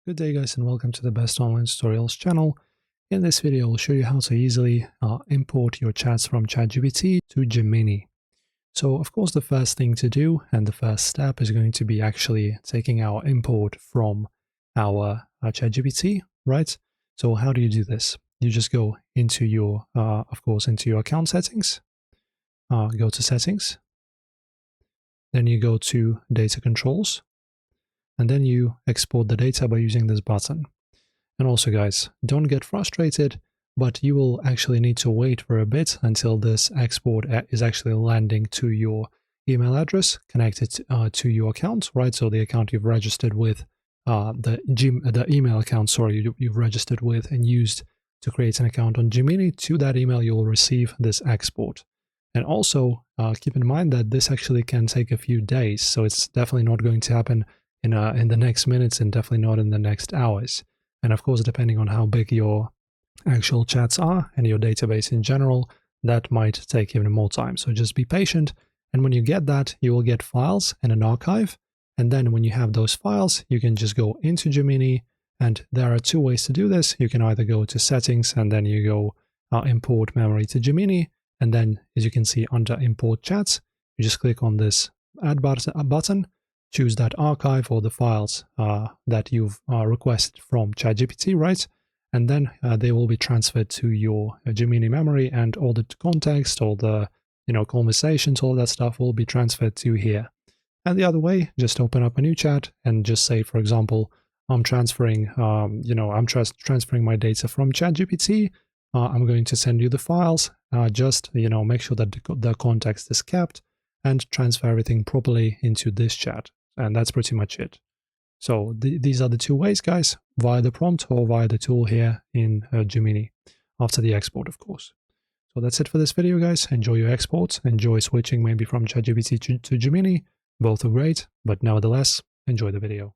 Good day guys and welcome to the Best Online Tutorials channel. In this video I'll show you how to easily import your chats from ChatGPT to Gemini. So of course the first thing to do and the first step is going to be actually taking our import from our ChatGPT, right? So how do you do this? You just go into your, into your account settings, go to settings, then you go to data controls, and then you export the data by using this button. And also guys, don't get frustrated, but you will actually need to wait for a bit until this export is actually landing to your email address connected to your account, right? So the account you've registered with, the email account, sorry, you've registered with and used to create an account on Gemini. To that email, you will receive this export. And also keep in mind that this actually can take a few days, so it's definitely not going to happen in the next minutes and definitely not in the next hours. And of course, depending on how big your actual chats are and your database in general, that might take even more time. So just be patient. And when you get that, you will get files and an archive. And then when you have those files, you can just go into Gemini. And there are two ways to do this. You can either go to settings and then you go import memory to Gemini. And then as you can see under import chats, you just click on this add button, choose that archive or the files that you've requested from ChatGPT, right? And then they will be transferred to your Gemini memory, and all the context, all the conversations, all that stuff will be transferred to here. And the other way, just open up a new chat and just say, for example, I'm transferring, transferring my data from ChatGPT. I'm going to send you the files. Just make sure that the context is kept and transfer everything properly into this chat. And that's pretty much it. So these are the two ways, guys, via the prompt or via the tool here in Gemini, after the export, of course. So that's it for this video, guys. Enjoy your exports. Enjoy switching maybe from ChatGPT to Gemini. Both are great, but nevertheless, enjoy the video.